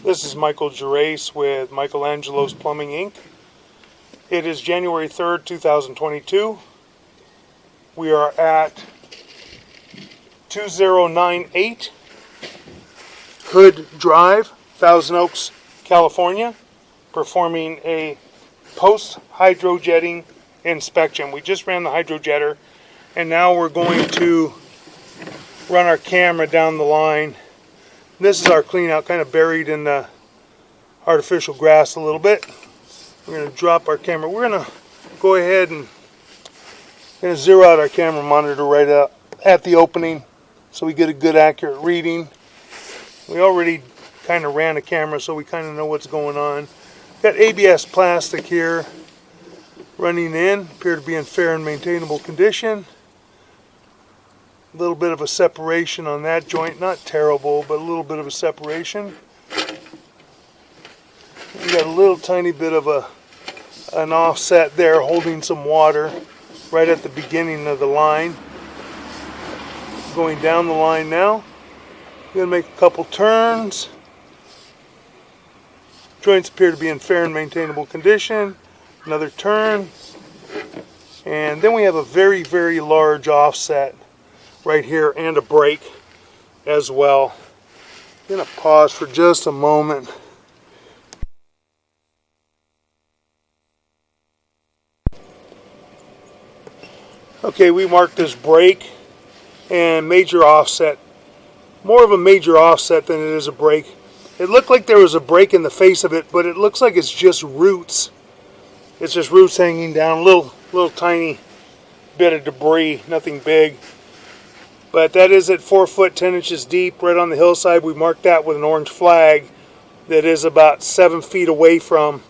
This is Michael Gerace with Michelangelo's Plumbing Inc. It is January 3rd, 2022. We are at 2098 Hood Drive, Thousand Oaks, California, performing a post-hydrojetting inspection. We just ran the hydrojetter, and now we're going to run our camera down the line. This is our clean out, kind of buried in the artificial grass a little bit. We're going to drop our camera. We're going to go ahead and zero out our camera monitor right out at the opening so we get a good accurate reading. We already kind of ran a camera, so we kind of know what's going on. Got ABS plastic here running in, appear to be in fair and maintainable condition. A little bit of a separation on that joint, not terrible, but a little bit of a separation. We got a little tiny bit of an offset there holding some water right at the beginning of the line. Going down the line now. We're going to make a couple turns. Joints appear to be in fair and maintainable condition. Another turn. And then we have a very, very large offset right here and a break as well. I'm going to pause for just a moment. Okay, we marked this break and major offset. More of a major offset than it is a break. It looked like there was a break in the face of it, but it looks like it's just roots. It's just roots hanging down, little tiny bit of debris, nothing big. But that is at 4 foot 10 inches deep, right on the hillside. We marked that with an orange flag that is about 7 feet away from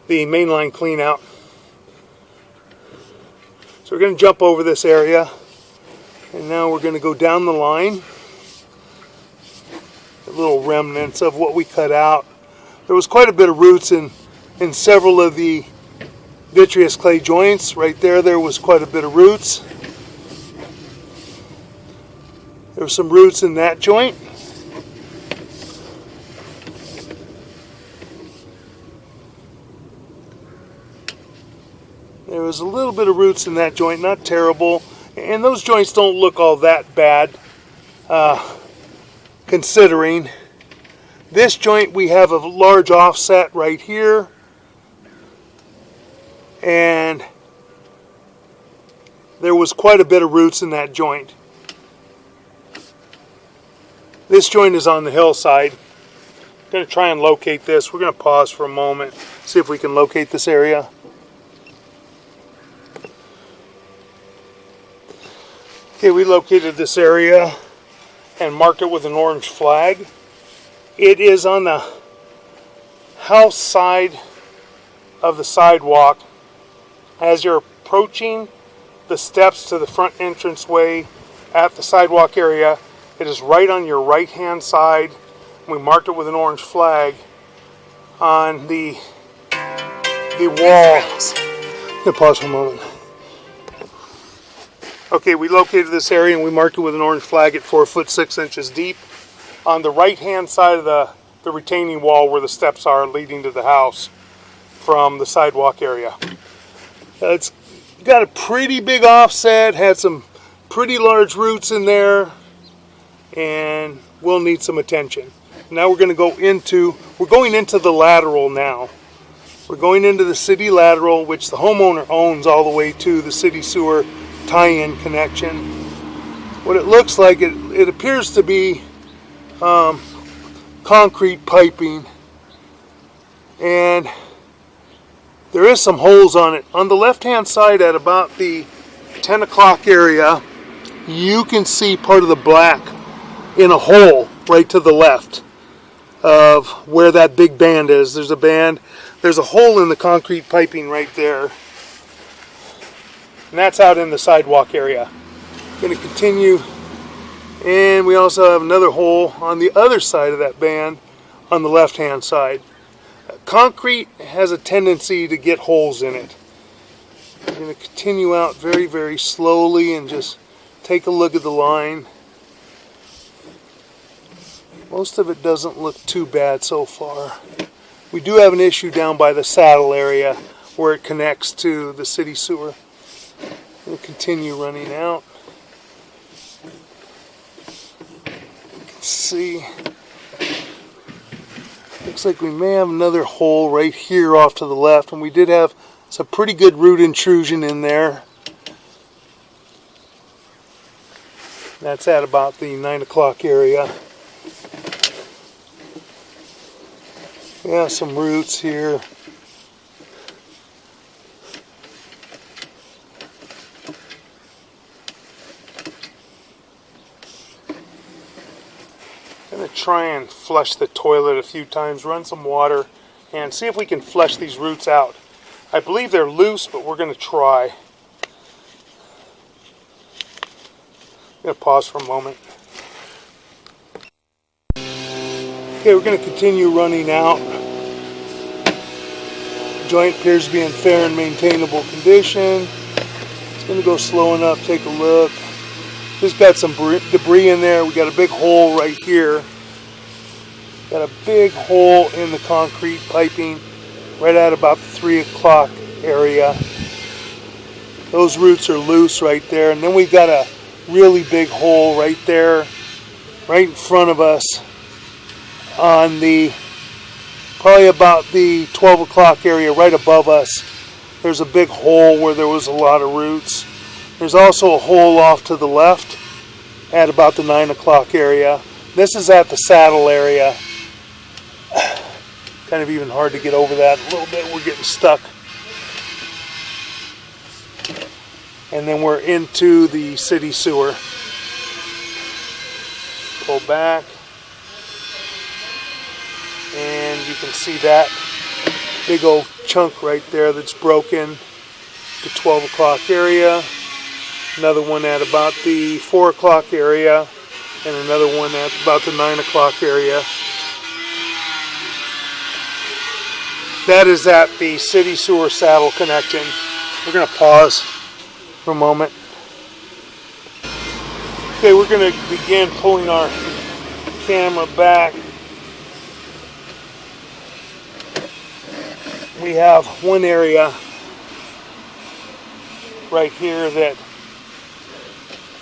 the mainline cleanout. So we're going to jump over this area, and now we're going to go down the line. The little remnants of what we cut out. There was quite a bit of roots in several of the vitreous clay joints. Right there was quite a bit of roots. There were some roots in that joint. There was a little bit of roots in that joint, not terrible. And those joints don't look all that bad, considering. This joint, we have a large offset right here. And there was quite a bit of roots in that joint. This joint is on the hillside. I'm going to try and locate this. We're going to pause for a moment, see if we can locate this area. Okay, we located this area and marked it with an orange flag. It is on the house side of the sidewalk. As you're approaching the steps to the front entranceway at the sidewalk area, it is right on your right hand side. We marked it with an orange flag on the wall. I'm going to pause for a moment. Okay, we located this area and we marked it with an orange flag at 4 foot 6 inches deep on the right hand side of the retaining wall where the steps are leading to the house from the sidewalk area. It's got a pretty big offset, had some pretty large roots in there, and will need some attention. Now we're going into the lateral now. We're going into the city lateral, which the homeowner owns all the way to the city sewer tie-in connection. What it looks like, it appears to be concrete piping, and there is some holes on it. On the left hand side at about the 10 o'clock area, you can see part of the black in a hole right to the left of where that big band is. There's a band, there's a hole in the concrete piping right there. And that's out in the sidewalk area. Going to continue, and we also have another hole on the other side of that band on the left hand side. Concrete has a tendency to get holes in it. I'm going to continue out very, very slowly and just take a look at the line. Most of it doesn't look too bad so far. We do have an issue down by the saddle area where it connects to the city sewer. We'll continue running out. You can see, looks like we may have another hole right here off to the left, and we did have some pretty good root intrusion in there. That's at about the 9 o'clock area. Yeah, some roots here. Gonna try and flush the toilet a few times, run some water, and see if we can flush these roots out. I believe they're loose, but we're gonna try. I'm gonna pause for a moment. Okay, we're going to continue running out. The joint appears to be in fair and maintainable condition. It's going to go slow enough. Take a look. Just got some debris in there. We got a big hole right here. Got a big hole in the concrete piping right at about the 3 o'clock area. Those roots are loose right there. And then we've got a really big hole right there, right in front of us. On the probably about the 12 o'clock area right above us, there's a big hole where there was a lot of roots. There's also a hole off to the left at about the 9 o'clock area. This is at the saddle area. Kind of even hard to get over that a little bit. We're getting stuck. And then we're into the city sewer. Pull back. And you can see that big old chunk right there that's broken. The 12 o'clock area. Another one at about the 4 o'clock area. And another one at about the 9 o'clock area. That is at the city sewer saddle connection. We're going to pause for a moment. Okay, we're going to begin pulling our camera back. We have one area right here that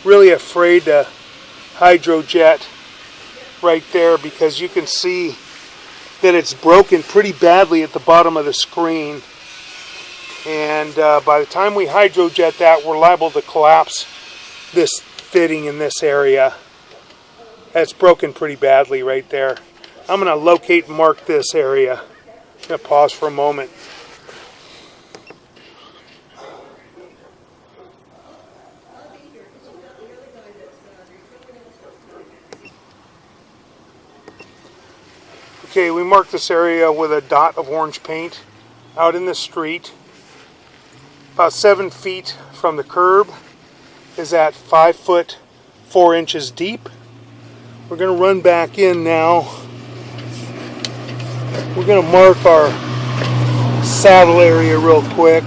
really afraid to hydrojet right there, because you can see that it's broken pretty badly at the bottom of the screen, and by the time we hydrojet that, we're liable to collapse this fitting in this area. That's broken pretty badly right there. I'm going to locate and mark this area. I'm going to pause for a moment. Okay, we marked this area with a dot of orange paint out in the street. About 7 feet from the curb is at 5 foot 4 inches deep. We're going to run back in now. We're going to mark our saddle area real quick.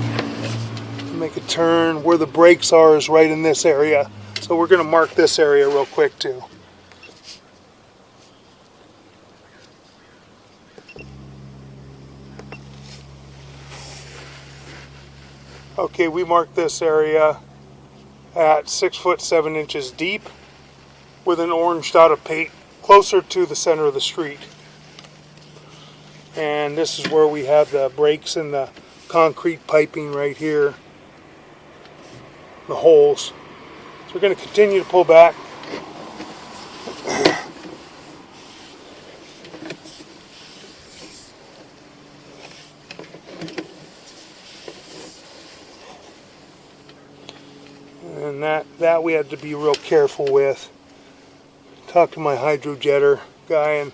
Make a turn. Where the brakes are is right in this area. So we're going to mark this area real quick too. Okay, we marked this area at 6 foot 7 inches deep with an orange dot of paint closer to the center of the street. And this is where we have the breaks in the concrete piping right here, the holes. So we're going to continue to pull back. And that we had to be real careful with. Talked to my hydrojetter guy, and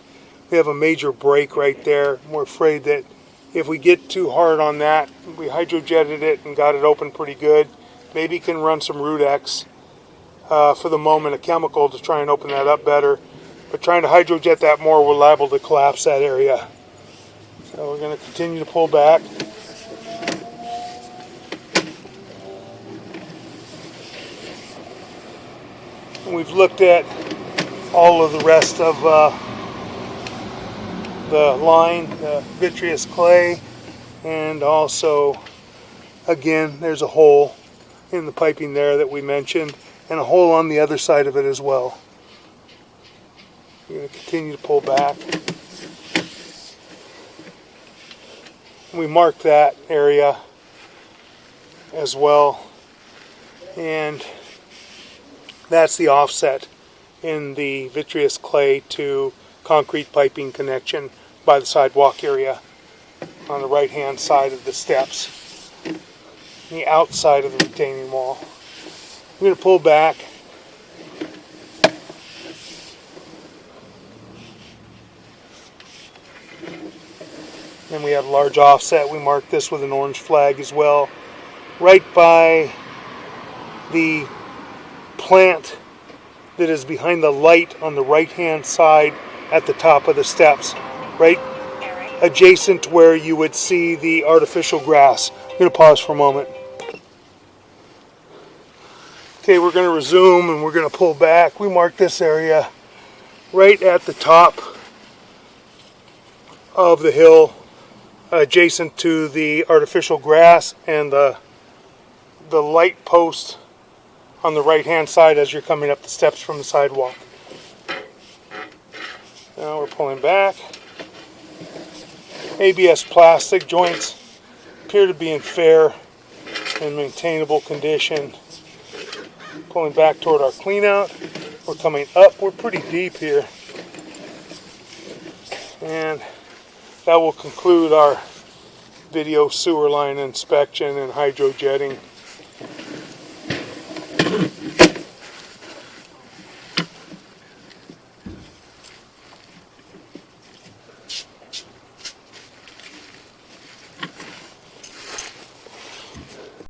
we have a major break right there. We're afraid that if we get too hard on that, we hydrojetted it and got it open pretty good. Maybe can run some Rudex for the moment, a chemical, to try and open that up better. But trying to hydrojet that more, we're liable to collapse that area. So we're going to continue to pull back. And we've looked at all of the rest of the line, the vitreous clay, and also, again, there's a hole in the piping there that we mentioned, and a hole on the other side of it as well. We're going to continue to pull back. We mark that area as well, and that's the offset in the vitreous clay to concrete piping connection by the sidewalk area on the right hand side of the steps, the outside of the retaining wall. I'm going to pull back. And we have a large offset. We mark this with an orange flag as well, right by the plant that is behind the light on the right hand side at the top of the steps, right adjacent to where you would see the artificial grass. I'm going to pause for a moment. Okay, we're going to resume and we're going to pull back. We mark this area right at the top of the hill, adjacent to the artificial grass and the light post on the right hand side as you're coming up the steps from the sidewalk. Now we're pulling back. ABS plastic joints appear to be in fair and maintainable condition. Pulling back toward our clean out. We're coming up. We're pretty deep here. And that will conclude our video sewer line inspection and hydro jetting.